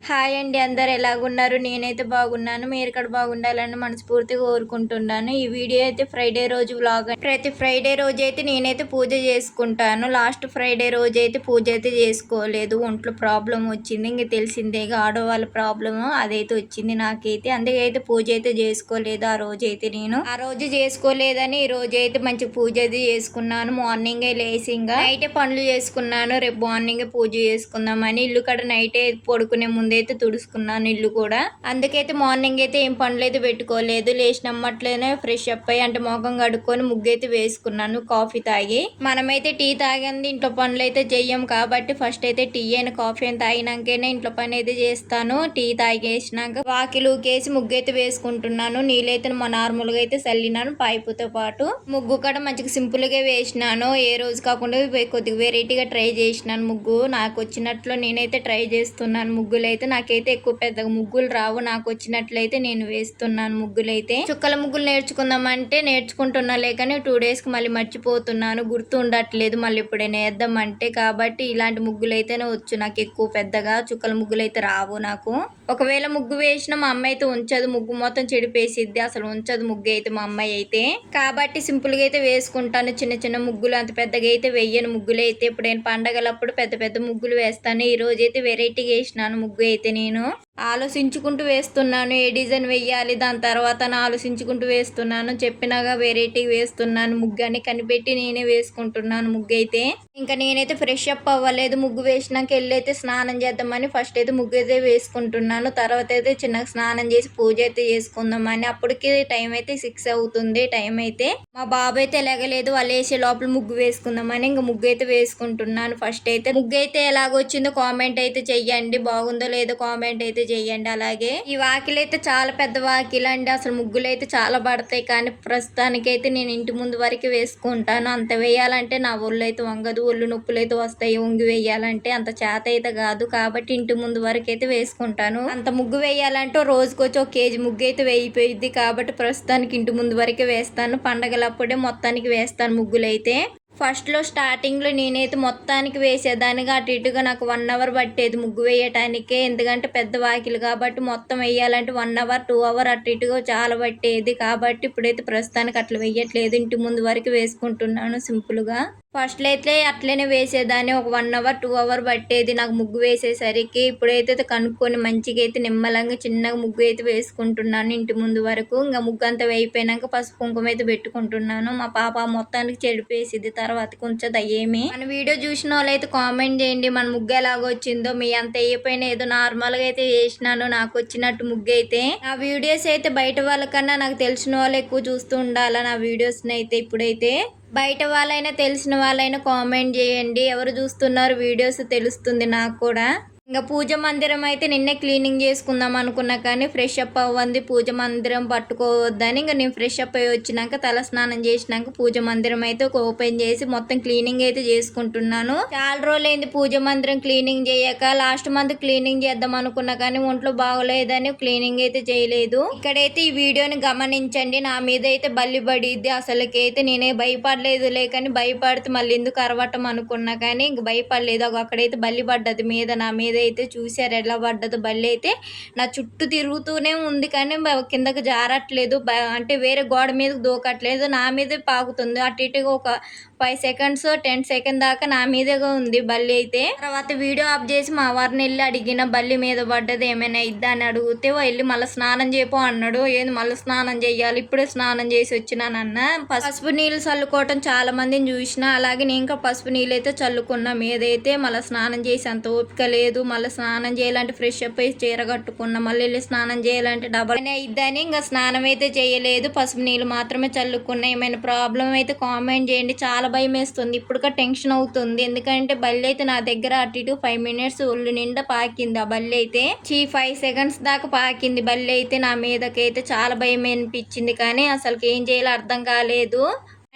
Hi అండి, అందరు ఎలాగున్నారు? నేనైతే బాగున్నాను. మీరు కూడా బాగుండాలని మనస్ఫూర్తిగా కోరుకుంటున్నాను. ఈ వీడియో అయితే ఫ్రైడే రోజు వ్లాగ్. ప్రతి ఫ్రైడే రోజు అయితే నేనైతే పూజ చేసుకుంటాను. లాస్ట్ ఫ్రైడే రోజు అయితే పూజ అయితే చేసుకోలేదు. ఒంట్లో ప్రాబ్లం వచ్చింది. ఇంక తెలిసిందేగా ఆడవాళ్ళ ప్రాబ్లము అదైతే వచ్చింది నాకైతే. అందుకే అయితే పూజ అయితే చేసుకోలేదు ఆ రోజు అయితే. నేను ఆ రోజు చేసుకోలేదని ఈ రోజు అయితే మంచి పూజ అయితే చేసుకున్నాను. మార్నింగే లేసి ఇంకా నైటే పనులు చేసుకున్నాను. రేపు మార్నింగే పూజ చేసుకుందామని. ఇల్లు కడ నైటే పడుకునే ముందు అయితే తుడుచుకున్నాను ఇల్లు కూడా. అందుకైతే మార్నింగ్ అయితే ఏం పనులు అయితే పెట్టుకోలేదు. లేచినమ్మట్లేనే ఫ్రెష్ అప్ అయ్యి అంటే మొఖం కడుక్కొని ముగ్గు అయితే వేసుకున్నాను కాఫీ తాగి. మనమైతే టీ తాగింది ఇంట్లో పనులు అయితే చెయ్యం కాబట్టి ఫస్ట్ అయితే టీ అయిన కాఫీ అయిన తాగినాకనే ఇంట్లో పని అయితే చేస్తాను. టీ తాగేసినాక వాకిలు కేసి ముగ్గు అయితే వేసుకుంటున్నాను. నీళ్ళైతే మా నార్మల్ గా అయితే చల్లినాను పైపుతో పాటు. ముగ్గు కూడా మంచిగా సింపుల్ గా వేసినాను. ఏ రోజు కాకుండా కొద్దిగా వెరైటీగా ట్రై చేసినాను ముగ్గు. నాకు వచ్చినట్లు నేనైతే ట్రై చేస్తున్నాను ముగ్గులు అయితే. నాకైతే ఎక్కువ పెద్దగా ముగ్గులు రావు. నాకు వచ్చినట్లయితే నేను వేస్తున్నాను ముగ్గులైతే. చుక్కల ముగ్గులు నేర్చుకుందామంటే నేర్చుకుంటున్నా కానీ 2 days కి మళ్ళీ మర్చిపోతున్నాను. గుర్తు ఉండట్లేదు మళ్ళీ ఎప్పుడైనా వేద్దామంటే. కాబట్టి ఇలాంటి ముగ్గులు అయితేనే వచ్చు నాకు. ఎక్కువ పెద్దగా చుక్కల ముగ్గులు అయితే రావు నాకు. ఒకవేళ ముగ్గు వేసినా మా అమ్మ అయితే ఉంచదు. ముగ్గు మొత్తం చెడిపేసిద్ది, అసలు ఉంచదు ముగ్గు అయితే మా అమ్మాయి అయితే. కాబట్టి సింపుల్ గా అయితే వేసుకుంటాను చిన్న చిన్న ముగ్గులు. అంత పెద్దగా అయితే వెయ్యను ముగ్గులు అయితే. ఎప్పుడైనా పండగలప్పుడు పెద్ద పెద్ద ముగ్గులు వేస్తాను. ఈ రోజు అయితే వెరైటీగా వేసినాను ముగ్గు అయితే. నేను ఆలోచించుకుంటూ వేస్తున్నాను ఏ డిజైన్ వేయాలి, దాని తర్వాత ఆలోచించుకుంటూ వేస్తున్నాను. చెప్పినాగా వెరైటీ వేస్తున్నాను ముగ్గు అని కనిపెట్టి నేనే వేసుకుంటున్నాను ముగ్గు అయితే. ఇంకా నేనైతే ఫ్రెష్ అప్ అవ్వలేదు. ముగ్గు వేసినాక వెళ్ళైతే స్నానం చేద్దామని ఫస్ట్ అయితే ముగ్గు అయితే వేసుకుంటున్నాను. తర్వాత అయితే చిన్నగా స్నానం చేసి పూజ అయితే చేసుకుందామని. అప్పటికి టైం అయితే 6 అవుతుంది టైం అయితే. మా బాబు అయితే ఎలాగలేదు, వాళ్ళు వేసే లోపల ముగ్గు వేసుకుందామని ఇంకా ముగ్గు అయితే వేసుకుంటున్నాను. ఫస్ట్ అయితే ముగ్గు అయితే ఎలాగొచ్చిందో కామెంట్ అయితే చెయ్యండి. బాగుందో లేదో కామెంట్ అయితే చెయ్యండి. అలాగే ఈ వాకిలు అయితే చాలా పెద్ద వాకిలు అండి. అసలు ముగ్గులు అయితే చాలా పడతాయి కానీ ప్రస్తుతానికైతే నేను ఇంటి ముందు వరకు వేసుకుంటాను. అంత వేయాలంటే నా ఒళ్ళు అయితే వంగదు. ఒళ్ళు నొప్పులు అయితే వస్తాయి వంగి వేయాలంటే. అంత చేత అయితే కాదు కాబట్టి ఇంటి ముందు వరకు అయితే వేసుకుంటాను. అంత ముగ్గు వేయాలంటే రోజుకొచ్చి 1 kg ముగ్గు అయితే వేయిపోయిద్ది కాబట్టి ప్రస్తుతానికి ఇంటి ముందు వరకే వేస్తాను. పండగలప్పుడే మొత్తానికి వేస్తాను ముగ్గులు అయితే. ఫస్ట్లో స్టార్టింగ్లో నేనైతే మొత్తానికి వేసేదానిగా అటు ఇటుగా నాకు 1 hour పట్టేది ముగ్గు వేయటానికే. ఎందుకంటే పెద్ద వాకిలు కాబట్టి మొత్తం వేయాలంటే 1 hour 2 hour అటు ఇటుగా చాలా పట్టేది. కాబట్టి ఇప్పుడైతే ప్రస్తుతానికి అట్లా వేయట్లేదు. ఇంటి ముందు వరకు వేసుకుంటున్నాను సింపుల్గా. ఫస్ట్లో అయితే అట్లనే వేసేదాన్ని. ఒక 1 hour 2 hour పట్టేది నాకు ముగ్గు వేసేసరికి. ఇప్పుడైతే కనుక్కొని మంచిగా అయితే నిమ్మలంగా చిన్నగా ముగ్గు అయితే వేసుకుంటున్నాను ఇంటి ముందు వరకు. ఇంకా ముగ్గు అంతా వేయిపోయినాక పసుపు కుంకుమ అయితే పెట్టుకుంటున్నాను. మా పాప మొత్తానికి చెడిపేసిద్ది తర్వాత కొంచెం దయ్యేమి. మన వీడియో చూసిన వాళ్ళైతే కామెంట్ చేయండి మన ముగ్గు ఎలాగొచ్చిందో. మీ అంత వేయపోయినా ఏదో నార్మల్గా అయితే వేసినాను నాకు వచ్చినట్టు ముగ్గు అయితే. నా వీడియోస్ అయితే బయట వాళ్ళకన్నా నాకు తెలిసిన వాళ్ళు ఎక్కువ చూస్తూ ఉండాలి నా వీడియోస్ని అయితే. ఇప్పుడైతే బయట వాళ్ళైనా తెలిసిన వాళ్ళైనా కామెంట్ చేయండి. ఎవరు చూస్తున్నారు వీడియోస్ తెలుస్తుంది నాకు కూడా. ఇంకా పూజ మందిరం అయితే నిన్నే క్లీనింగ్ చేసుకుందాం అనుకున్నా కానీ ఫ్రెష్ అప్ అవ్వంది పూజ మందిరం పట్టుకోవద్దని. ఇంకా నేను ఫ్రెష్ అప్ అయ్యి వచ్చినాక తల స్నానం చేసినాక పూజ మందిరం అయితే ఓపెన్ చేసి మొత్తం క్లీనింగ్ అయితే చేసుకుంటున్నాను. చాలా రోజులైంది పూజ మందిరం క్లీనింగ్ చేయక. లాస్ట్ మంత్ క్లీనింగ్ చేద్దాం అనుకున్నా కానీ ఒంట్లో బాగోలేదని క్లీనింగ్ అయితే చేయలేదు. ఇక్కడైతే ఈ వీడియోని గమనించండి. నా మీద అయితే బల్లి పడిద్ది. అసలుకైతే నేనే భయపడలేదు కానీ భయపడితే మళ్ళీ ఎందుకు అరవటం అనుకున్నా కానీ ఇంక భయపడలేదు. అక్కడైతే బల్లి పడ్డది మీద, నా మీద అయితే. చూసారు ఎలా పడ్డదో బల్లి అయితే. నా చుట్టూ తిరుగుతూనే ఉంది కానీ కిందకి జారట్లేదు. అంటే వేరే గోడ మీదకి దూకట్లేదు, నా మీదే పాకుతుంది. అటు ఇటుగా ఒక 5 seconds 10 seconds దాకా నా మీదేగా ఉంది బల్లి అయితే. తర్వాత వీడియో ఆఫ్ చేసి మా వారిని వెళ్ళి అడిగిన బల్లి మీద పడ్డది ఏమైనా ఇద్దా అని అడిగితే వెళ్ళి మళ్ళీ స్నానం చేయపో అన్నాడు. ఏంది మళ్ళీ స్నానం చేయాలి, ఇప్పుడే స్నానం చేసి వచ్చినానన్న. పసుపు నీళ్ళు చల్లుకోవటం చాలా మందిని చూసిన. అలాగే నేను ఇంకా పసుపు నీళ్ళు అయితే చల్లుకున్నా మీదైతే. మళ్ళీ స్నానం చేసి అంత ఓపిక లేదు. మళ్ళీ స్నానం చేయాలంటే ఫ్రెష్ అప్ అయ్యి చీర కట్టుకున్నా. మళ్ళీ వెళ్ళి స్నానం చేయాలంటే డబల్ ఇద్దని ఇంకా స్నానం అయితే చేయలేదు. పసుపు నీళ్ళు మాత్రమే చల్లుకున్నా. ఏమైనా ప్రాబ్లం అయితే కామెంట్ చేయండి. చాలా భయం వేస్తుంది ఇప్పుడుగా, టెన్షన్ అవుతుంది. ఎందుకంటే బల్లి అయితే నా దగ్గర అటు ఇటు 5 minutes ఒళ్ళు నిండా పాకింది. ఆ బల్లి అయితే 5 seconds దాకా పాకింది బల్లి అయితే. నా మీదకైతే చాలా భయం అనిపించింది కానీ అసలుకి ఏం చేయాలో అర్థం కాలేదు.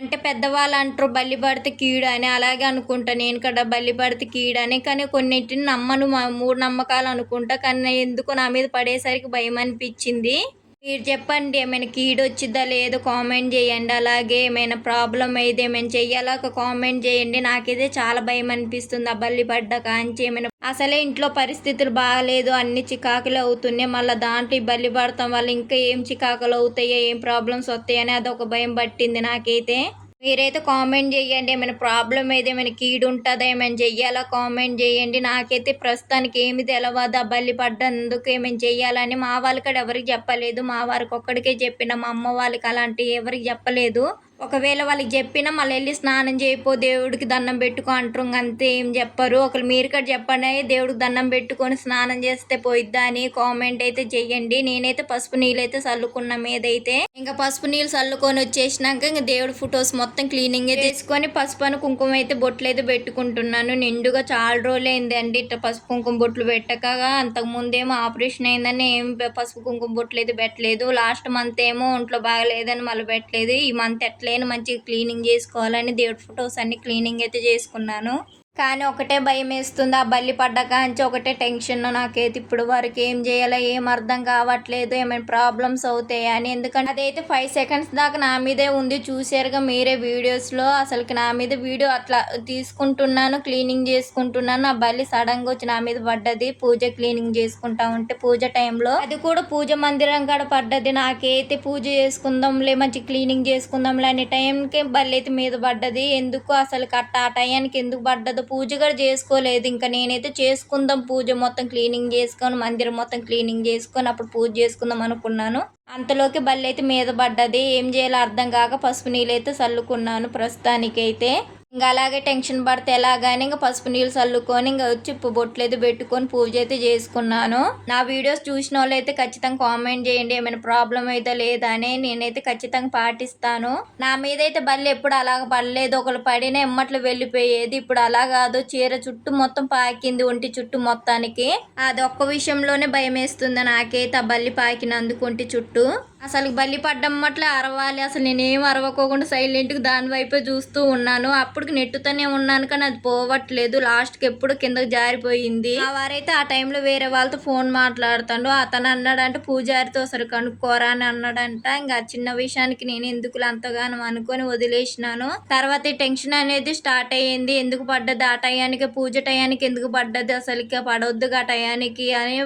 అంటే పెద్దవాళ్ళు అంటారు బల్లి పడితే కీడు అని, అలాగే అనుకుంటా నేను కదా బల్లి పడితే కీడు అని. కానీ కొన్నింటిని నమ్మను, 3 నమ్మకాలు అనుకుంటా. కానీ ఎందుకో నా మీద పడేసరికి భయం అనిపించింది. మీరు చెప్పండి, ఏమైనా కీడొచ్చిద్దా లేదో కామెంట్ చేయండి. అలాగే ఏమైనా ప్రాబ్లం అయితే ఏమైనా చెయ్యాలా ఒక కామెంట్ చేయండి. నాకైతే చాలా భయం అనిపిస్తుంది ఆ బల్లి పడ్డ కాంచి. ఏమైనా అసలే ఇంట్లో పరిస్థితులు బాగాలేదు, అన్ని చికాకులు అవుతున్నాయి, మళ్ళీ దాంట్లో ఈ బల్లి పడతాం వల్ల ఇంకా ఏం చికాకులు అవుతాయో, ఏం ప్రాబ్లమ్స్ వస్తాయని అదొక భయం పట్టింది నాకైతే. మీరైతే కామెంట్ చేయండి, ఏమైనా ప్రాబ్లం అయితే ఏమైనా కీడు ఉంటుందా, ఏమైనా చెయ్యాలా కామెంట్ చేయండి. నాకైతే ప్రస్తుతానికి ఏమి తెలవదు ఆ బల్లి పడ్డందుకు ఏమైనా చెయ్యాలని. మా వాళ్ళకి ఎవరికి చెప్పలేదు, మా వారికి ఒక్కడికే చెప్పిన, మా అమ్మ వాళ్ళకి అలాంటి ఎవరికి చెప్పలేదు. ఒకవేళ వాళ్ళకి చెప్పినా మళ్ళీ వెళ్ళి స్నానం చేయపో, దేవుడికి దండం పెట్టుకో అంటారు, అంతే, ఏం చెప్పరు. ఒకరు మీరు కూడా చెప్పండి, దేవుడికి దండం పెట్టుకొని స్నానం చేస్తే పోయిద్దా అని కామెంట్ అయితే చెయ్యండి. నేనైతే పసుపు నీళ్ళు అయితే చల్లుకున్న మీదైతే, ఇంకా పసుపు నీళ్ళు చల్లుకొని వచ్చేసినాక ఇంకా దేవుడి ఫొటోస్ మొత్తం క్లీనింగ్ చేసుకొని పసుపు కుంకుమ అయితే బొట్లు అయితే పెట్టుకుంటున్నాను. నిండుగా చాలా రోజులు అయింది అండి ఇట్లా పసుపు కుంకుమ బొట్లు పెట్టక. అంతకు ముందేమో ఆపరేషన్ అయిందని ఏం పసుపు కుంకుమ బొట్లు అయితే పెట్టలేదు. లాస్ట్ మంత్ ఏమో ఒంట్లో బాగలేదని మళ్ళీ పెట్టలేదు. ఈ మంత్ ఎట్లయినా మంచిగా క్లీనింగ్ చేసుకోవాలని దేవుడి ఫొటోస్ అన్ని క్లీనింగ్ అయితే చేసుకున్నాను. కానీ ఒకటే భయం వేస్తుంది, ఆ బల్లి పడ్డ కాంచి ఒకటే టెన్షన్ నాకైతే. ఇప్పుడు వరకు ఏం చేయాలో ఏం అర్థం కావట్లేదు, ఏమైనా ప్రాబ్లమ్స్ అవుతాయా అని. ఎందుకంటే అదైతే 5 సెకండ్స్ దాకా నా మీదే ఉంది, చూసారుగా మీరే వీడియోస్లో. అసలుకి నా మీద వీడియో అట్లా తీసుకుంటున్నాను, క్లీనింగ్ చేసుకుంటున్నాను, ఆ బల్లి సడన్గా వచ్చి నా మీద పడ్డది. పూజ క్లీనింగ్ చేసుకుంటా ఉంటే పూజ టైంలో, అది కూడా పూజ మందిరం కాడ పడ్డది. నాకైతే పూజ చేసుకుందాంలే, మంచి క్లీనింగ్ చేసుకుందాంలే అనే టైంకి బల్లి అయితే మీద పడ్డది. ఎందుకు అసలు ఆ టైంకి ఎందుకు పడ్డదో పూజ కూడా చేసుకోలేదు. ఇంకా నేనైతే చేసుకుందాం పూజ మొత్తం క్లీనింగ్ చేసుకొని, మందిరం మొత్తం క్లీనింగ్ చేసుకొని అప్పుడు పూజ చేసుకుందాం అనుకున్నాను. అంతలోకి బల్లి అయితే మీద పడ్డది. ఏం చేయాలో అర్థం కాక పసుపు నీళ్ళు అయితే చల్లుకున్నాను ప్రస్తుతానికైతే. ఇంకా అలాగే టెన్షన్ పడితే ఎలాగని ఇంకా పసుపు నీళ్ళు చల్లుకొని ఇంకా వచ్చి బొట్లు అయితే పెట్టుకొని పూజ అయితే చేసుకున్నాను. నా వీడియోస్ చూసిన వాళ్ళు అయితే ఖచ్చితంగా కామెంట్ చేయండి, ఏమైనా ప్రాబ్లం అయితే లేదా అని. నేనైతే ఖచ్చితంగా పాటిస్తాను. నా మీద అయితే బల్లి ఎప్పుడు అలాగ పడలేదు, ఒకరు పడిన ఎమ్మట్లు వెళ్ళిపోయేది. ఇప్పుడు అలా కాదు, చీర చుట్టూ మొత్తం పాకింది, ఒంటి చుట్టూ మొత్తానికి. అది ఒక్క విషయంలోనే భయం వేస్తుంది నాకైతే, ఆ బల్లి పాకినందుకు ఒంటి చుట్టూ. అసలు బల్లి పడ్డమ్మట్లే అరవాలి, అసలు నేనేం అరవకోకుండా సైలెంట్గా దాని వైపే చూస్తూ ఉన్నాను. అప్పటికి నెట్టుతూనే ఉన్నాను కానీ అది పోవట్లేదు, లాస్ట్కి ఎప్పుడు కిందకి జారిపోయింది. ఆ వారైతే ఆ టైంలో వేరే వాళ్ళతో ఫోన్ మాట్లాడుతాడు. అతను అన్నాడంటే పూజారితో సరే కనుక్కోరా అని అన్నాడంట. ఇంకా చిన్న విషయానికి నేను ఎందుకు అంతగానో అనుకొని వదిలేసినాను. తర్వాత ఈ టెన్షన్ అనేది స్టార్ట్ అయ్యింది, ఎందుకు పడ్డది ఆ టయానికి, పూజ టయానికి ఎందుకు పడ్డది, అసలుకి పడవద్దుగా ఆ టయానికి అని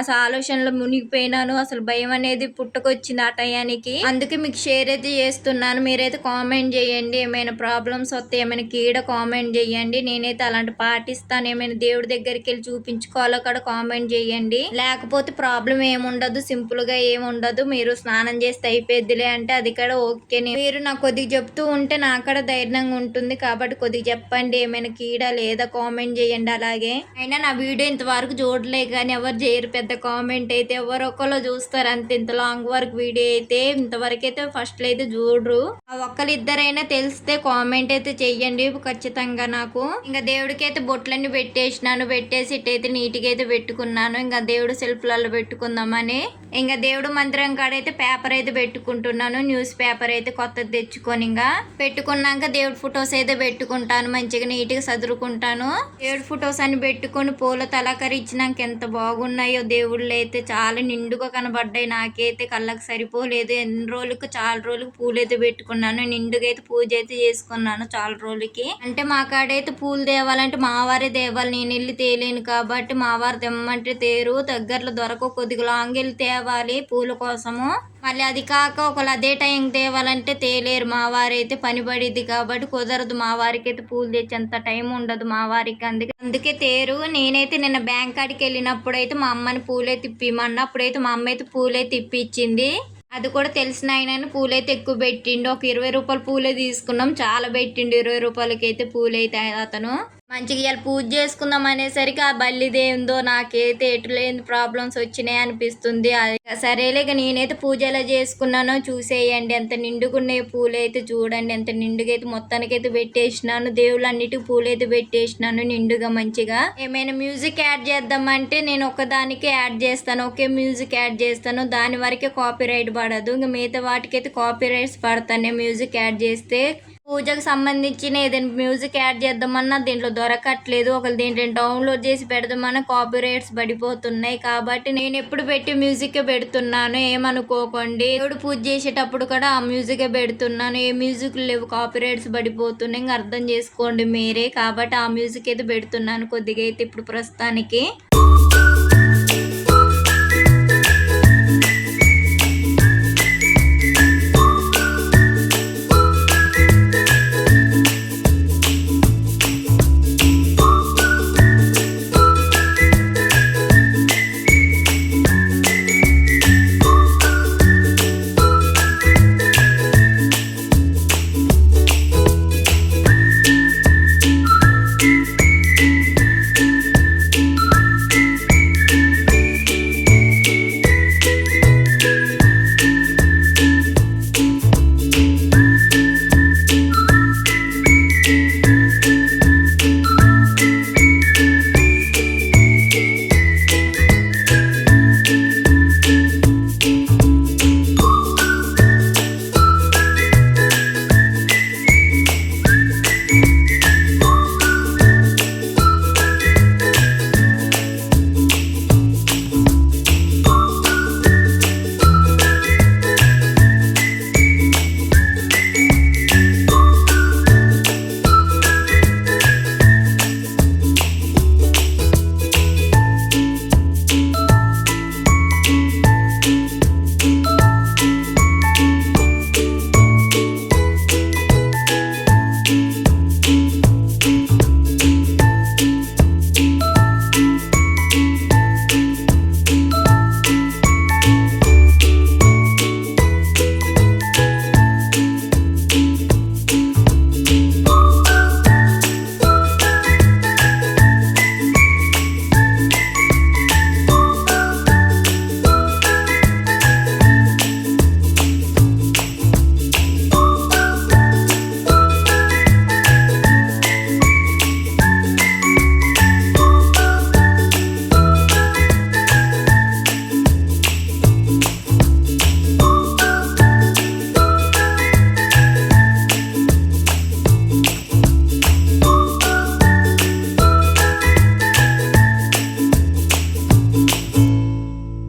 అసలు ఆలోచనలో మునిగిపోయినాను. అసలు భయం అనేది పుట్టుకొచ్చింది ఆ టయానికి. అందుకే మీకు షేర్ అయితే చేస్తున్నాను. మీరైతే కామెంట్ చేయండి, ఏమైనా ప్రాబ్లమ్స్ వస్తే ఏమైనా కీడ కామెంట్ చేయండి. నేనైతే అలాంటి పాటిస్తాను. ఏమైనా దేవుడి దగ్గరికి వెళ్ళి చూపించుకోవాలో కూడా కామెంట్ చేయండి. లేకపోతే ప్రాబ్లం ఏముండదు, సింపుల్ గా ఏముండదు, మీరు స్నానం చేస్తే అయిపోద్దిలే అంటే అది కూడా ఓకే. మీరు నాకు కొద్దిగా చెప్తూ ఉంటే నాకు కూడా ధైర్యంగా ఉంటుంది. కాబట్టి కొద్దిగా చెప్పండి, ఏమైనా కీడ లేదా కామెంట్ చేయండి. అలాగే అయినా నా వీడియో ఇంతవరకు చూడలే కానీ ఎవరు చేయరు పెద్ద కామెంట్ అయితే, ఎవరు ఒకళ్ళు చూస్తారు అంతే. ఇంత లాంగ్ వరకు వీడియో అయితే ఇంతవరకు అయితే ఫస్ట్ అయితే చూడరు. ఆ ఒక్కరిద్దరైనా తెలిస్తే కామెంట్ అయితే చెయ్యండి ఖచ్చితంగా నాకు. ఇంకా దేవుడికి అయితే బొట్లన్నీ పెట్టేసినాను, పెట్టేసి ఇట్టయితే నీట్గా అయితే పెట్టుకున్నాను. ఇంకా దేవుడు సెల్ఫ్లలో పెట్టుకుందామని ఇంకా దేవుడు మందిరం కాడైతే పేపర్ అయితే పెట్టుకుంటున్నాను, న్యూస్ పేపర్ అయితే కొత్తది తెచ్చుకొని. ఇంకా పెట్టుకున్నాక దేవుడి ఫొటోస్ అయితే పెట్టుకుంటాను, మంచిగా నీట్గా చదువుకుంటాను. దేవుడి ఫొటోస్ అని పెట్టుకొని పూల తలకరించినాక ఎంత బాగున్నాయో దేవుళ్ళు అయితే, చాలా నిండుగా కనబడ్డాయి. నాకైతే కళ్ళకి సరిపోలేదు, ఎన్ని రోజులకు చాలా రోజులకు పూలు అయితే పెట్టుకున్నాను, నిండుగా అయితే పూజ అయితే చేసుకున్నాను చాలా రోజులకి. అంటే మా కాడైతే పూలు తేవాలంటే మా వారే తేవాలి, నేను వెళ్ళి తేలేను కాబట్టి మా వారు తెమ్మంటే తేరు, దగ్గరలో దొరక, కొద్దిగా లాంగ్ వెళ్ళి తేవాలి పూల కోసము. మళ్ళీ అది కాక ఒకళ్ళు అదే టైం తేవాలంటే తేలేరు, మా వారైతే పని పడిద్ది కాబట్టి కుదరదు. మా వారికి అయితే పూలు తెచ్చేంత టైం ఉండదు మా వారికి, అందుకే తేరు. నేనైతే నిన్న బ్యాంక్ కాడికి వెళ్ళినప్పుడు అయితే మా అమ్మని పూలే తిప్పిమన్నా, అప్పుడైతే మా అమ్మ అయితే పూలే తిప్పిచ్చింది. అది కూడా తెలిసిన ఆయన పూలైతే ఎక్కువ పెట్టిండు, ఒక 20 రూపాయల పూలే తీసుకున్నాం, చాలా పెట్టిండు 20 రూపాయలకి అయితే పూలైతే అతను. మంచిగా ఇవాళ పూజ చేసుకుందాం అనేసరికి ఆ బల్లిదేందో నాకైతే ఎటులేని ప్రాబ్లమ్స్ వచ్చినాయి అనిపిస్తుంది. సరేలేక నేనైతే పూజ ఎలా చేసుకున్నానో చూసేయండి. ఎంత నిండుగున్నాయి పూలు అయితే చూడండి, ఎంత నిండుగా అయితే మొత్తానికైతే పెట్టేసినాను. దేవుళ్ళన్నిటికీ పూలైతే పెట్టేసినాను నిండుగా మంచిగా. ఏమైనా మ్యూజిక్ యాడ్ చేద్దామంటే నేను ఒకదానికి యాడ్ చేస్తాను, ఒకే మ్యూజిక్ యాడ్ చేస్తాను, దాని వరకే కాపీ రైట్ పడదు. ఇంకా మిగతా వాటికైతే కాపీ రైట్స్ పడతాను మ్యూజిక్ యాడ్ చేస్తే. పూజకు సంబంధించిన ఏదైనా మ్యూజిక్ యాడ్ చేద్దామన్నా దీంట్లో దొరకట్లేదు. ఒకవేళ దీంట్లో డౌన్లోడ్ చేసి పెడదామన్నా కాపీరైట్స్ పడిపోతున్నాయి. కాబట్టి నేను ఎప్పుడు పెట్టి మ్యూజిక్ పెడుతున్నాను, ఏమనుకోకండి. దేవుడు పూజ చేసేటప్పుడు కూడా ఆ మ్యూజిక్ పెడుతున్నాను. ఏ మ్యూజిక్ లేవు, కాపీరైట్స్ పడిపోతున్నాయి, ఇంకా అర్థం చేసుకోండి మీరే. కాబట్టి ఆ మ్యూజిక్ అయితే పెడుతున్నాను కొద్దిగా అయితే ఇప్పుడు ప్రస్తుతానికి.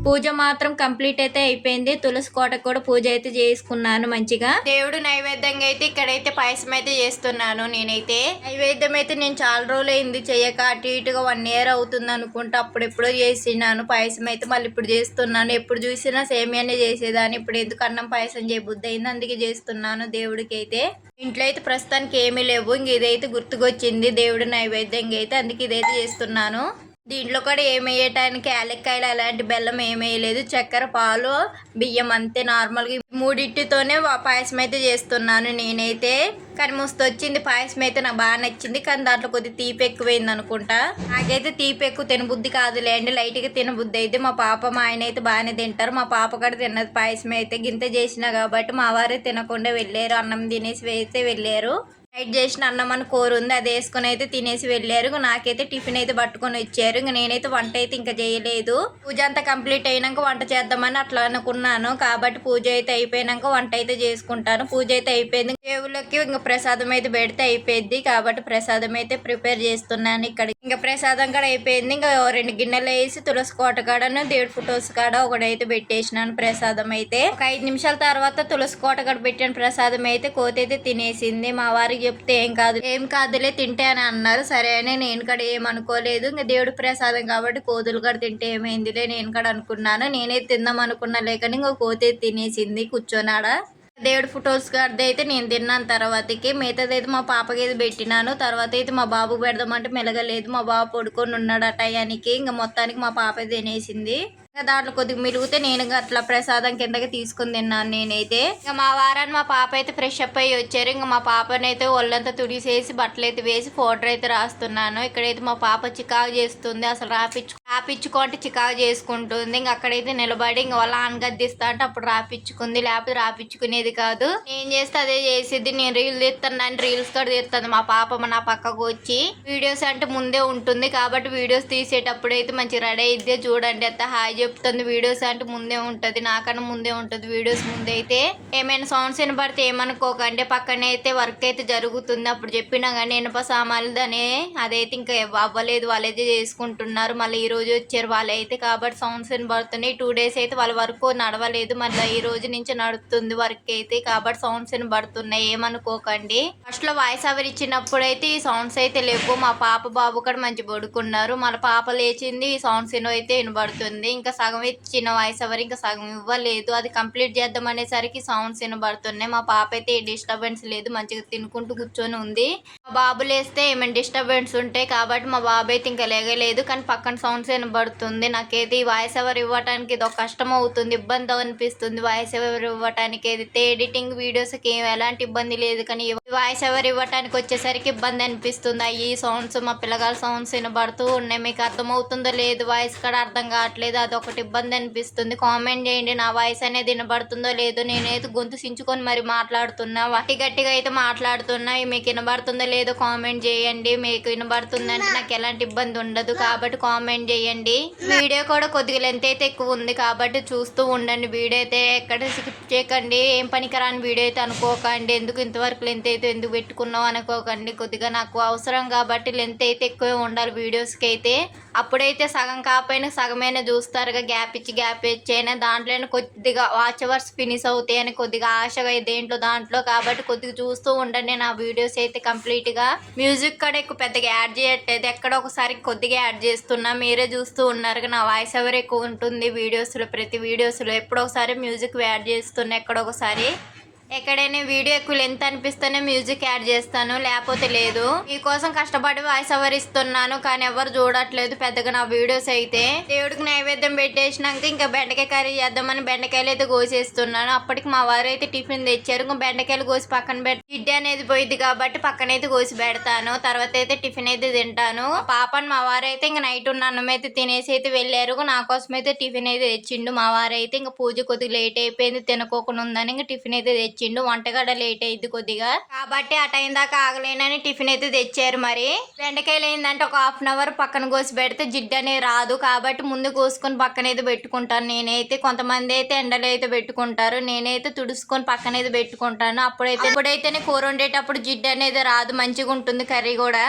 పూజ మాత్రం కంప్లీట్ అయితే అయిపోయింది. తులసి కోటకు కూడా పూజ అయితే చేసుకున్నాను మంచిగా. దేవుడు నైవేద్యంగా అయితే ఇక్కడైతే పాయసం అయితే చేస్తున్నాను. నేనైతే నైవేద్యం అయితే నేను చాలా రోజులు అయింది చేయక, అటు ఇటుగా 1 year అవుతుంది అనుకుంటా. అప్పుడెప్పుడో చేసినాను పాయసం అయితే, మళ్ళీ ఇప్పుడు చేస్తున్నాను. ఎప్పుడు చూసినా సేమియానే చేసేదాన్ని, ఇప్పుడు ఎందుకు అన్నం పాయసం చేయబుద్ధి అయింది, అందుకే చేస్తున్నాను దేవుడికి అయితే. ఇంట్లో అయితే ప్రస్తుతానికి ఏమీ లేవు, ఇంక ఇదైతే గుర్తుకొచ్చింది దేవుడు నైవేద్యంగా అయితే, అందుకే ఇదైతే చేస్తున్నాను. దీంట్లో కూడా ఏమి వేయటానికి యాలక్కాయలు అలాంటి బెల్లం ఏమి వేయలేదు, చక్కెర, పాలు, బియ్యం అంతే నార్మల్గా. 3 పాయసం అయితే చేస్తున్నాను నేనైతే. కానీ మస్తు వచ్చింది పాయసం అయితే, నాకు బాగా నచ్చింది. కానీ దాంట్లో కొద్దిగా తీపి ఎక్కువైంది అనుకుంటా. నాకైతే తీపి ఎక్కువ తినబుద్ధి కాదులేండి, లైట్గా తినబుద్ధి అయితే. మా పాప మా ఆయన అయితే బాగానే తింటారు. మా పాప కూడా తిన్నది పాయసం అయితే, గింత చేసిన కాబట్టి మా వారే తినకుండా వెళ్ళారు. అన్నం తినేసి అయితే వెళ్ళారు. నైట్ చేసిన అన్నం అని కూర ఉంది, అది వేసుకుని అయితే తినేసి వెళ్ళారు. నాకైతే టిఫిన్ అయితే పట్టుకొని వచ్చారు. ఇంక నేనైతే వంట అయితే ఇంకా చేయలేదు. పూజ అంతా కంప్లీట్ అయినాక వంట చేద్దామని అట్లా అనుకున్నాను. కాబట్టి పూజ అయితే అయిపోయినాక వంట అయితే చేసుకుంటాను. పూజ అయితే అయిపోయింది, దేవుళ్ళకి ఇంకా ప్రసాదం అయితే పెడితే అయిపోయింది. కాబట్టి ప్రసాదం అయితే ప్రిపేర్ చేస్తున్నాను ఇక్కడ. ఇంకా ప్రసాదం కూడా అయిపోయింది. ఇంకా 2 గిన్నెలు వేసి తులసి కోట కాడను దేవుడి ఫొటోస్ కాడ ఒకటైతే పెట్టేసినాను ప్రసాదం అయితే. ఒక 5 నిమిషాల తర్వాత తులసి కోట కాడ పెట్టిన ప్రసాదం అయితే కోత అయితే తినేసింది. మా వారికి చెప్తే ఏం కాదులే తింటే అని అన్నారు. సరే అని నేను కూడా ఏమనుకోలేదు. ఇంకా దేవుడి ప్రసాదం కాబట్టి కోతులు కూడా తింటే ఏమైందిలే నేను కూడా అనుకున్నాను. నేనే తిందాం అనుకున్నా లేకని ఇంకో కోతే తినేసింది కూర్చొనాడ. దేవుడి ఫొటోస్ గారిది అయితే నేను తిన్నాను. తర్వాతకి మిగతాది అయితే మా పాపకి అయితే పెట్టినాను. తర్వాత అయితే మా బాబుకి పెడదామంటే మెలగలేదు, మా బాబు పడుకొని ఉన్నాడు ఆ టయానికి. ఇంకా మొత్తానికి మా పాప తినేసింది. ఇంకా దాంట్లో కొద్దిగా మిలిగితే నేను అట్లా ప్రసాదం కిందకి తీసుకుని తిన్నాను నేనైతే. ఇంకా మా వారాన్ని మా పాప అయితే ఫ్రెష్ అప్ అయ్యి వచ్చారు. ఇంకా మా పాపనైతే ఒళ్ళంతా తుడిసేసి బట్టలు అయితే వేసి పౌడర్ అయితే రాస్తున్నాను. ఇక్కడైతే మా పాప చికాకు చేస్తుంది, అసలు రాపించుకుంటే చికాకు చేసుకుంటుంది. ఇంకా అక్కడైతే నిలబడి ఇంకా వాళ్ళ గద్దిస్తా అంటే అప్పుడు రాపించుకుంది, లేకపోతే రాపించుకునేది కాదు. నేను చేస్తే అదే చేసేది. నేను రీల్ తీస్తాను, రీల్స్ కూడా తీస్తాను మా పాప నా పక్కకు వచ్చి. వీడియోస్ అంటే ముందే ఉంటుంది కాబట్టి వీడియోస్ తీసేటప్పుడు అయితే మంచి రెడీ అయితే చూడండి ఎంత హాయి చెప్తుంది వీడియోస్ అంటే ముందే ఉంటుంది, నాకన్నా ముందే ఉంటుంది వీడియోస్ ముందే. అయితే ఏమైనా సౌండ్స్ వినపడితే ఏమనుకోకండి, పక్కనే అయితే వర్క్ అయితే జరుగుతుంది. అప్పుడు చెప్పినా కానీ ఇనుప సామాన్లదనే అదైతే ఇంకా అవ్వలేదు, వాళ్ళైతే చేసుకుంటున్నారు. మళ్ళీ ఈ రోజు వచ్చారు వాళ్ళైతే, కాబట్టి సౌండ్స్ వినపడుతున్నాయి. 2 days అయితే వాళ్ళ వర్క్ నడవలేదు, మళ్ళీ ఈ రోజు నుంచి నడుస్తుంది వర్క్ అయితే, కాబట్టి సౌండ్స్ వినపడుతున్నాయి ఏమనుకోకండి. ఫస్ట్ లో వాయిస్ ఓవర్ ఇచ్చినప్పుడు అయితే ఈ సౌండ్స్ అయితే లేవు. మా పాప బాబు కూడా మంచి పడుకున్నారు, మన పాప లేచింది, ఈ సౌండ్స్ అయితే వినబడుతుంది. ఇంకా సగం ఇచ్చిన వాయిస్ ఓవర్ ఇంకా సగం ఇవ్వలేదు, అది కంప్లీట్ చేద్దాం అనేసరికి సౌండ్స్ వినబడుతున్నాయి. మా పాప అయితే డిస్టర్బెన్స్ లేదు, మంచిగా తినుకుంటూ కూర్చొని ఉంది. మా బాబు లేస్తే ఏమైనా డిస్టర్బెన్స్ ఉంటాయి కాబట్టి మా బాబు అయితే ఇంకా లేగలేదు, కానీ పక్కన సౌండ్స్ వినబడుతుంది. నాకైతే ఈ వాయిస్ ఓవర్ ఇవ్వడానికి ఇది ఒక కష్టం అవుతుంది, ఇబ్బంది అనిపిస్తుంది వాయిస్ ఓవర్ ఇవ్వటానికి. అయితే ఎడిటింగ్ వీడియోస్కి ఎలాంటి ఇబ్బంది లేదు, కానీ వాయిస్ ఓవర్ ఇవ్వటానికి వచ్చేసరికి ఇబ్బంది అనిపిస్తుంది. ఈ సౌండ్స్ మా పిల్లగాల సౌండ్స్ వినబడుతూ ఉన్నాయి, మీకు అర్థమవుతుందో లేదు, వాయిస్ కూడా అర్థం కావట్లేదు, అదొకటి ఇబ్బంది అనిపిస్తుంది. కామెంట్ చేయండి నా వాయిస్ అనేది వినబడుతుందో లేదో. నేనైతే గొంతు సించుకొని మరి మాట్లాడుతున్నా, వాటి గట్టిగా అయితే మాట్లాడుతున్నా, మీకు వినబడుతుందో లేదో కామెంట్ చేయండి. మీకు వినబడుతుందంటే నాకు ఎలాంటి ఇబ్బంది ఉండదు, కాబట్టి కామెంట్ చేయండి. వీడియో కూడా కొద్దిగా లెంత్ అయితే ఎక్కువ ఉంది కాబట్టి చూస్తూ ఉండండి. వీడియో అయితే ఎక్కడ స్కిప్ చేయకండి, ఏం పనికిరాని వీడియో అయితే అనుకోకండి, ఎందుకు ఇంతవరకు లెంత్ అయితే ఎందుకు పెట్టుకున్నావు అనుకోకండి. కొద్దిగా నాకు అవసరం కాబట్టి లెంత్ అయితే ఎక్కువే ఉండాలి వీడియోస్కి అయితే, అప్పుడైతే సగం కాకపోయినా సగమైనా చూస్తారుగా, గ్యాప్ ఇచ్చైనా దాంట్లోనే కొద్దిగా వాచ్ అవర్స్ ఫినిష్ అవుతాయి అని కొద్దిగా ఆశగా దేంట్లో దాంట్లో, కాబట్టి కొద్దిగా చూస్తూ ఉండండి నా వీడియోస్ అయితే కంప్లీట్గా. మ్యూజిక్ కూడా ఎక్కువ పెద్దగా యాడ్ చేయట్లేదు, ఎక్కడ ఒకసారి కొద్దిగా యాడ్ చేస్తున్నా, మీరే చూస్తూ ఉన్నారు. నా వాయిస్ ఓవర్ ఎక్కువ ఉంటుంది వీడియోస్లో, ప్రతి వీడియోస్లో ఎప్పుడో ఒకసారి మ్యూజిక్ యాడ్ చేస్తున్నా, ఎక్కడొకసారి. ఎక్కడైనా వీడియో ఎక్కువ లెంత్ అనిపిస్తేనే మ్యూజిక్ యాడ్ చేస్తాను, లేకపోతే లేదు. మీకోసం కష్టపడి వాయిస్ ఓవర్ ఇస్తున్నాను, కానీ ఎవరు చూడట్లేదు పెద్దగా నా వీడియోస్ అయితే. దేవుడికి నైవేద్యం పెట్టేసినాక ఇంకా బెండకాయ కర్రీ చేద్దామని బెండకాయలు అయితే కోసేస్తున్నాను. అప్పటికి మా వారు అయితే టిఫిన్ తెచ్చారు, ఇంకా బెండకాయలు కోసి పక్కన పెట్టి జిడ్డు అనేది పోయింది కాబట్టి పక్కనైతే కోసి పెడతాను, తర్వాత అయితే టిఫిన్ అయితే తింటాను. పాపని మా వారు అయితే ఇంకా నైట్ ఉన్న అన్నం అయితే తినేసి అయితే వెళ్ళారు, నా కోసం అయితే టిఫిన్ అయితే తెచ్చిండు. మా వారు అయితే ఇంకా పూజ కొద్దిగా లేట్ అయిపోయింది, తినకోకుండా ఉందని ఇంకా టిఫిన్ అయితే తెచ్చిండు. వంటగడ లేట్ అయింది కొద్దిగా, కాబట్టి ఆ టైం దాకా ఆగలేనని టిఫిన్ అయితే తెచ్చారు. మరి బెండకాయలు ఏంటంటే ఒక 1/2 hour పక్కన కోసి పెడితే జిడ్డు అనేది రాదు, కాబట్టి ముందు కోసుకొని పక్కన అయితే పెట్టుకుంటాను నేనైతే. కొంతమంది అయితే ఎండలో అయితే పెట్టుకుంటారు, నేనైతే తుడుచుకొని పక్కన అయితే పెట్టుకుంటాను. ఇప్పుడైతేనే కూర వండేటప్పుడు జిడ్డు అనేది రాదు, మంచిగా ఉంటుంది కర్రీ కూడా.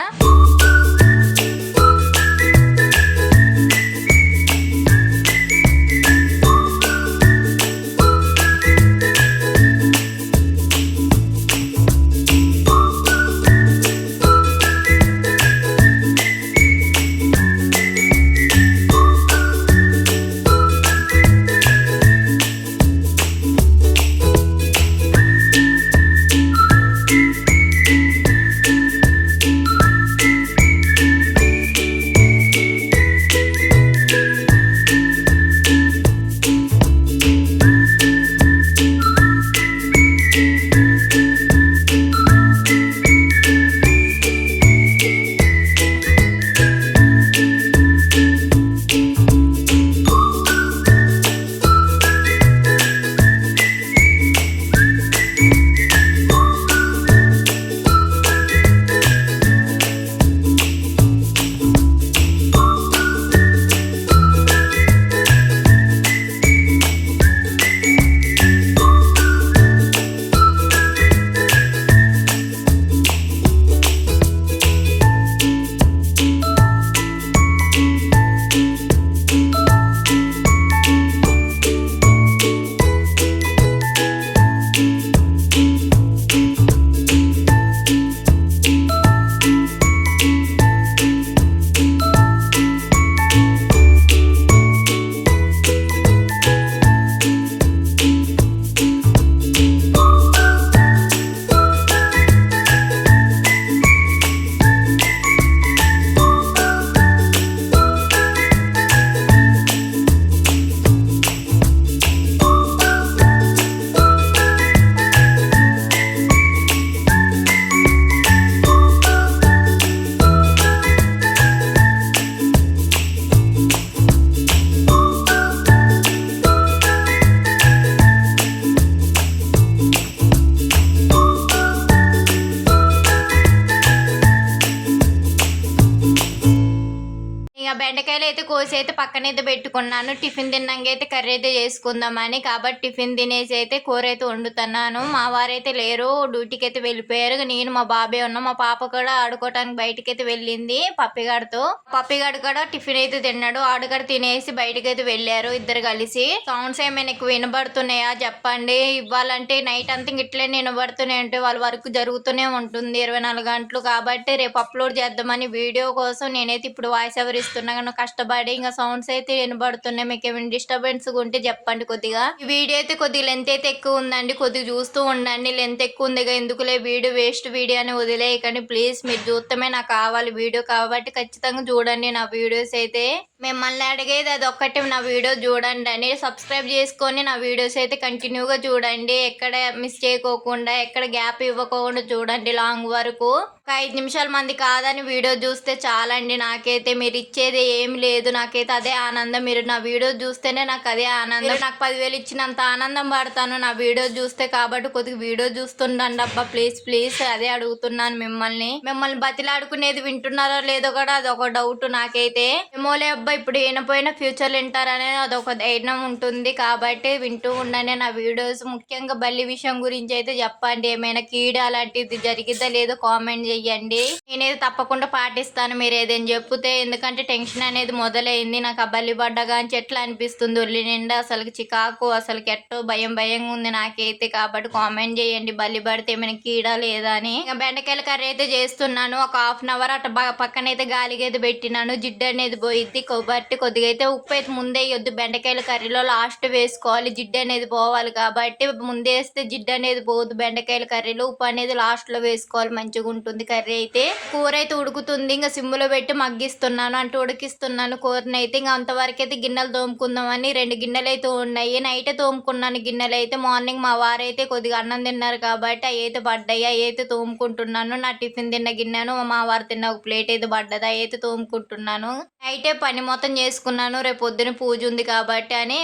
అయితే కోసి అయితే పక్కనైతే పెట్టుకున్నాను. టిఫిన్ తిన్నాక అయితే కర్రీ అయితే చేసుకుందామని. కాబట్టి టిఫిన్ తినేసి అయితే కూర అయితే వండుతున్నాను. మా వారైతే లేరు, డ్యూటీకి అయితే వెళ్ళిపోయారు. నేను మా బాబే ఉన్నాం. మా పాప కూడా ఆడుకోవడానికి బయటకి అయితే వెళ్ళింది పప్పిగాడితో. పప్పిగాడు కూడా టిఫిన్ అయితే తిన్నాడు. ఆడుగాడు తినేసి బయటకి అయితే వెళ్ళారు ఇద్దరు కలిసి. సౌండ్స్ ఏమైనా ఎక్కువ వినబడుతున్నాయా చెప్పండి. ఇవ్వాలంటే నైట్ అంతా ఇట్లే వినబడుతున్నాయి అంటే వాళ్ళ వర్క్ జరుగుతూనే ఉంటుంది 24 గంటలు. కాబట్టి రేపు అప్లోడ్ చేద్దామని వీడియో కోసం నేనైతే ఇప్పుడు వాయిస్ ఓవర్ ఇస్తున్నా. కష్టపడి ఇంకా సౌండ్స్ అయితే వినబడుతున్నాయి. మీకు ఏమైనా డిస్టర్బెన్స్ ఉంటే చెప్పండి కొద్దిగా. ఈ వీడియో అయితే కొద్దిగా లెంత్ అయితే ఎక్కువ ఉందండి, కొద్దిగా చూస్తూ ఉండండి. లెంత్ ఎక్కువ ఉంది ఎందుకులే వీడియో వేస్ట్ వీడియో అని వదిలేయకండి ప్లీజ్. మీరు చూస్తమే నాకు కావాలి వీడియో, కాబట్టి ఖచ్చితంగా చూడండి నా వీడియోస్ అయితే. మిమ్మల్ని అడిగేది అది ఒక్కటి, నా వీడియో చూడండి అని. సబ్స్క్రైబ్ చేసుకొని నా వీడియోస్ అయితే కంటిన్యూగా చూడండి. ఎక్కడ మిస్ చేయకోకుండా, ఎక్కడ గ్యాప్ ఇవ్వకుండా చూడండి లాంగ్ వరకు. ఒక 5 నిమిషాల మంది కాదని వీడియో చూస్తే చాలండి నాకైతే. మీరు ఇచ్చేది ఏం లేదు, నాకైతే అదే ఆనందం. మీరు నా వీడియో చూస్తేనే నాకు అదే ఆనందం. నాకు 10,000 ఇచ్చినంత ఆనందం పడతాను నా వీడియో చూస్తే. కాబట్టి కొద్దిగా వీడియో చూస్తుండండి అబ్బా ప్లీజ్ ప్లీజ్. అదే అడుగుతున్నాను మిమ్మల్ని బతిలాడుకునేది వింటున్నారో లేదో కూడా అదొక డౌట్ నాకైతే. ఏమోలే అబ్బా ఇప్పుడు వినపోయినా ఫ్యూచర్లో వింటారనేది అదొక ధైర్యం ఉంటుంది. కాబట్టి వింటూ ఉండండి నా వీడియోస్. ముఖ్యంగా బల్లి విషయం గురించి అయితే చెప్పండి. ఏమైనా కీడు అలాంటిది జరిగిద్దా లేదో కామెంట్ చెయ్యండి. నేనేది తప్పకుండా పాటిస్తాను మీరు ఏదైనా చెప్తే. ఎందుకంటే టెన్షన్ అనేది మొదలైంది నాకు. ఆ బల్లి పడ్డగా అని చెట్లు అనిపిస్తుంది ఒళ్ళి నిండా. అసలు చికాకు, అసలు ఎట్టో భయంగా ఉంది నాకైతే. కాబట్టి కామెంట్ చేయండి బల్లి పడితే ఏమైనా కీడా లేదా అని. ఇంకా బెండకాయల కర్రీ అయితే చేస్తున్నాను. ఒక 1/2 అవర్ అట్లా పక్కనైతే గాలికి అయితే పెట్టినాను. జిడ్డు అనేది పోయిద్ది కాబట్టి కొద్దిగా అయితే ఉప్పు అయితే ముందే వేయొద్దు. బెండకాయల కర్రీలో లాస్ట్ వేసుకోవాలి, జిడ్డు అనేది పోవాలి. కాబట్టి ముందే వేస్తే జిడ్డు అనేది పోదు. బెండకాయల కర్రీలో ఉప్పు అనేది లాస్ట్ లో వేసుకోవాలి, మంచిగా ఉంటుంది కర్రీ అయితే. కూర అయితే ఉడుకుతుంది, ఇంకా సిమ్లో పెట్టి మగ్గిస్తున్నాను అంటే ఉడికిస్తున్నాను కూరని అయితే. ఇంకా అంతవరకు అయితే గిన్నెలు తోముకుందామని 2 గిన్నెలు అయితే ఉన్నాయి. నైటే తోముకున్నాను గిన్నెలు అయితే. మార్నింగ్ మా వారైతే కొద్దిగా అన్నం తిన్నారు కాబట్టి అవి అయితే పడ్డాయి, అవి అయితే తోముకుంటున్నాను. నా టిఫిన్ తిన్న గిన్నెను మా వారు తిన్న ఒక ప్లేట్ అయితే పడ్డది, అవి అయితే తోముకుంటున్నాను. నైటే పని మొత్తం చేసుకున్నాను, రేపు పొద్దున పూజ ఉంది కాబట్టి అని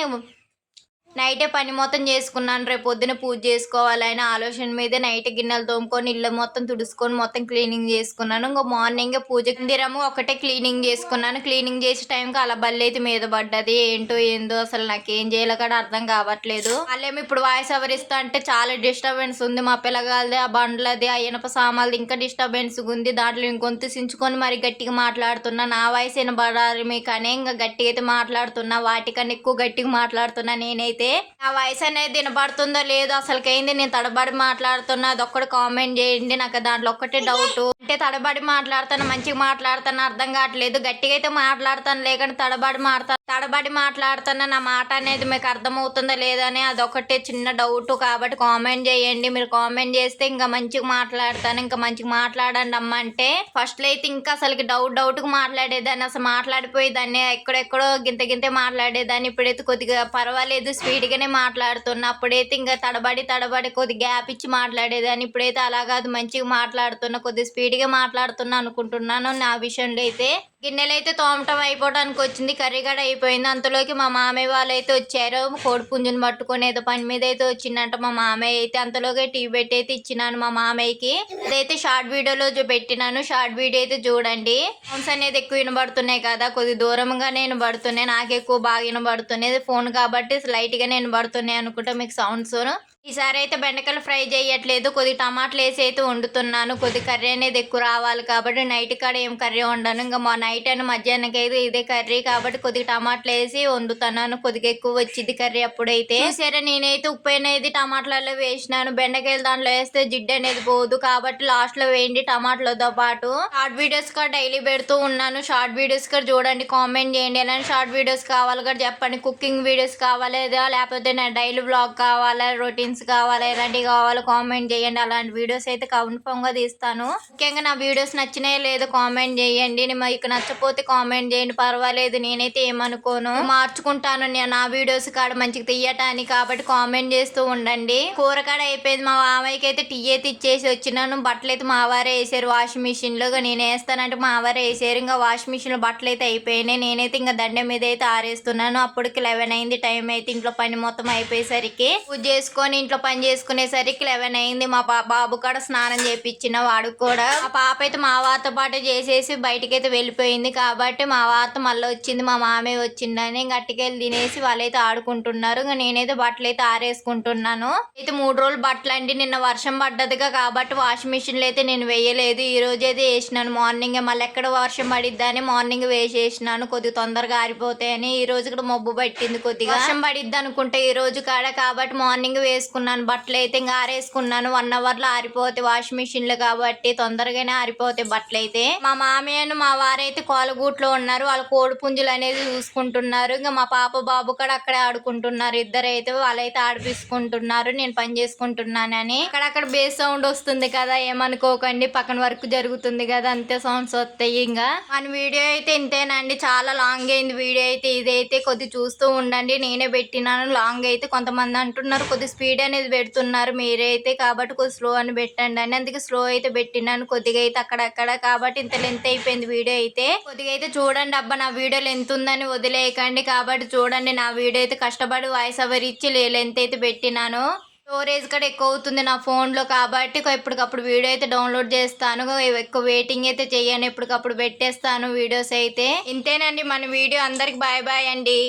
నైటే పని మొత్తం చేసుకున్నాను. రేపు పొద్దున పూజ చేసుకోవాలని ఆలోచన మీద నైట్ గిన్నెలు తోముకొని ఇల్లు మొత్తం తుడుచుకొని మొత్తం క్లీనింగ్ చేసుకున్నాను. ఇంకా మార్నింగ్ పూజ మందిరము ఒకటే క్లీనింగ్ చేసుకున్నాను. క్లీనింగ్ చేసే టైంకి అలా బల్లి అయితే మీద పడ్డది. ఏందో అసలు నాకేం చేయాలో కూడా అర్థం కావట్లేదు. వాళ్ళేమో ఇప్పుడు వాయిస్ ఓవర్ ఇస్తా అంటే చాలా డిస్టర్బెన్స్ ఉంది. మా పిల్లగాలది, ఆ బండ్లది, ఆ ఇనప సామాన్లది ఇంకా డిస్టర్బెన్స్ ఉంది. దాంట్లో ఇంకొంత సించుకొని మరి గట్టిగా మాట్లాడుతున్నా. నా వాయిస్ వినబడాలి మీకు అనే ఇంకా గట్టిగా అయితే మాట్లాడుతున్నా. వాటికన్నా ఎక్కువ గట్టిగా మాట్లాడుతున్నా నేనైతే. నా వాయిస్ అనేది వినబడుతుందో లేదో అసలుకైంది. నేను తడబడి మాట్లాడుతున్నా, అదొక్కటి కామెంట్ చేయండి. నాకు దాంట్లో ఒక్కటే డౌట్. అంటే తడబడి మాట్లాడుతాను, మంచిగా మాట్లాడుతాను అర్థం కావట్లేదు. గట్టిగా అయితే మాట్లాడుతాను, లేకుంటే తడబడి మాట్లాడుతున్నా. నా మాట అనేది మీకు అర్థమవుతుందో లేదని అదొకటే చిన్న డౌట్. కాబట్టి కామెంట్ చేయండి. మీరు కామెంట్ చేస్తే ఇంకా మంచిగా మాట్లాడతాను. ఇంకా మంచిగా మాట్లాడండి అమ్మ అంటే. ఫస్ట్ లో అయితే ఇంకా అసలుకి డౌట్గా మాట్లాడేదాన్ని, అసలు మాట్లాడిపోయేదాన్ని, ఎక్కడెక్కడో గింతే మాట్లాడేదాన్ని. ఇప్పుడైతే కొద్దిగా పర్వాలేదు, స్పీడ్గానే మాట్లాడుతున్నా. అప్పుడైతే ఇంకా తడబడి కొద్ది గ్యాప్ ఇచ్చి మాట్లాడేదాన్ని. ఇప్పుడైతే అలా కాదు, మంచిగా మాట్లాడుతున్నా, కొద్ది స్పీడ్గా మాట్లాడుతున్నా అనుకుంటున్నాను. నా విషయంలో అయితే గిన్నెలు అయితే తోమటం అయిపోవడానికి వచ్చింది, కర్రీ కూడా అయిపోయింది. అంతలోకి మా మామయ్య వాళ్ళు అయితే వచ్చారు. కోడి పుంజుని పట్టుకొని ఏదో పని మీద అయితే వచ్చిందంట మా మామయ్య అయితే. అంతలోకి టీ పెట్టి అయితే ఇచ్చినాను మా మామయ్యకి. అదైతే షార్ట్ వీడియోలో పెట్టినాను, షార్ట్ వీడియో అయితే చూడండి. సౌండ్స్ అనేది ఎక్కువ వినబడుతున్నాయి కదా, కొద్ది దూరంగానే వినబడుతున్నాయి. నాకు ఎక్కువ బాగా వినబడుతున్నాయి ఫోన్ కాబట్టి లైట్ గా వినబడుతున్నాయి అనుకుంటా మీకు సౌండ్స్. ఈసారి అయితే బెండకాయలు ఫ్రై చేయట్లేదు, కొద్ది టమాటాలు వేసి అయితే వండుతున్నాను. కొద్ది కర్రీ అనేది ఎక్కువ రావాలి కాబట్టి నైట్ కాడ ఏం కర్రీ వండాను. ఇంకా మా నైట్ అని మధ్యాహ్నానికి అయితే ఇదే కర్రీ కాబట్టి కొద్దిగా టమాటాలు వేసి వండుతున్నాను. కొద్దిగా ఎక్కువ వచ్చింది కర్రీ అప్పుడైతే. సరే నేనైతే ఉప్పు అనేది టమాటాలలో వేసినాను. బెండకాయలు దాంట్లో వేస్తే జిడ్డు అనేది పోదు కాబట్టి లాస్ట్ లో వేయండి టమాటాలతో పాటు. షార్ట్ వీడియోస్ కూడా డైలీ పెడుతూ ఉన్నాను. షార్ట్ వీడియోస్ కూడా చూడండి, కామెంట్ చేయండి. ఎలాంటి షార్ట్ వీడియోస్ కావాలి కూడా చెప్పండి. కుకింగ్ వీడియోస్ కావాలేదా, లేకపోతే నా డైలీ వ్లాగ్ కావాలా, రొటీన్స్ కావాలా, ఎలాంటివి కావాలో కామెంట్ చేయండి. అలాంటి వీడియోస్ అయితే కన్ఫర్మ్ గా తీస్తాను. ముఖ్యంగా నా వీడియోస్ నచ్చినాయో లేదో కామెంట్ చేయండి. మీకు నచ్చపోతే కామెంట్ చేయండి, పర్వాలేదు, నేనైతే ఏమనుకోను, మార్చుకుంటాను నా వీడియోస్ కాడ మంచిగా తీయటానికి. కాబట్టి కామెంట్ చేస్తూ ఉండండి. కూర కాడ అయిపోయింది. మా మామయ్యకి అయితే టీ అయితే ఇచ్చేసి వచ్చినాను. బట్టలు అయితే మా వారే వేసారు వాషింగ్ మిషన్ లో. నేను వేస్తానంటే మా వారే వేసారు. ఇంకా వాషింగ్ మిషన్ లో బట్టలు అయితే అయిపోయినాయి. నేనైతే ఇంకా దండం మీద అయితే ఆరేస్తున్నాను. అప్పటికి 11 అయింది టైం అయితే. ఇంట్లో పని మొత్తం అయిపోయేసరికి పూజ చేసుకొని ఇంట్లో పని చేసుకునేసరికి 11 అయింది. మా బాబు కూడా స్నానం చేపించిన, వాడు కూడా. ఆ పాప అయితే మా వారితో పాటు చేసేసి బయటకైతే వెళ్ళిపోయింది. కాబట్టి మా వారితో మళ్ళీ వచ్చింది, మా మామయ్య వచ్చిండని గట్టికెళ్ళి తినేసి వాళ్ళైతే ఆడుకుంటున్నారు. ఇంకా నేనైతే బట్టలు అయితే ఆరేసుకుంటున్నాను. అయితే 3 రోజులు బట్టలు అండి. నిన్న వర్షం పడ్డదిగా కాబట్టి వాషింగ్ మిషన్లో అయితే నేను వేయలేదు. ఈ రోజు అయితే వేసినాను మార్నింగ్. మళ్ళీ ఎక్కడ వర్షం పడిద్దని మార్నింగ్ వేసేసినాను, కొద్దిగా తొందరగా ఆరిపోతాయని. ఈ రోజు కూడా మబ్బు పట్టింది, కొద్దిగా వర్షం పడిద్ది అనుకుంటే ఈ రోజు కాడ. కాబట్టి మార్నింగ్ వేసుకున్నాను బట్టలు అయితే. ఇంకా ఆరేసుకున్నాను. 1 అవర్ లో ఆరిపోతాయి వాషింగ్ మిషన్ లో కాబట్టి తొందరగానే ఆరిపోతాయి బట్టలు అయితే. మా మామయ్యను మా వారైతే కోలగూట్లో ఉన్నారు. వాళ్ళ కోడి పుంజులు అనేది చూసుకుంటున్నారు. ఇంకా మా పాప బాబు కూడా అక్కడే ఆడుకుంటున్నారు. ఇద్దరైతే వాళ్ళైతే ఆడిపించుకుంటున్నారు, నేను పని చేసుకుంటున్నానని. అక్కడక్కడ బేస్ సౌండ్ వస్తుంది కదా, ఏమనుకోకండి, పక్కన వర్క్ జరుగుతుంది కదా, అంతే సౌండ్స్ వస్తాయి. ఇంకా మన వీడియో అయితే ఇంతేనండి. చాలా లాంగ్ అయింది వీడియో అయితే. ఇదైతే కొద్ది చూస్తూ ఉండండి. నేనే పెట్టినాను లాంగ్ అయితే. కొంతమంది అంటున్నారు కొద్ది స్పీడ్ అనేది పెడుతున్నారు మీరైతే, కాబట్టి కొద్ది స్లో అని పెట్టండి అని. అందుకే స్లో అయితే పెట్టినాను కొద్దిగా అయితే అక్కడక్కడ. కాబట్టి ఇంత లెంత్ అయిపోయింది వీడియో అయితే. కొద్దిగా అయితే చూడండి. అబ్బా నా వీడియో లెంత్ ఉందని వదిలేయకండి. కాబట్టి చూడండి, నా వీడియో అయితే కష్టపడి వాయిస్ ఓవర్ ఇచ్చి లెంత్ అయితే పెట్టినాను. స్టోరేజ్ కూడా ఎక్కువ అవుతుంది నా ఫోన్లో కాబట్టి ఎప్పటికప్పుడు వీడియో అయితే డౌన్లోడ్ చేస్తాను. ఎక్కువ వెయిటింగ్ అయితే చెయ్యను, ఎప్పటికప్పుడు పెట్టేస్తాను వీడియోస్ అయితే. ఇంతేనండి మన వీడియో. అందరికి బాయ్ బాయ్ అండి.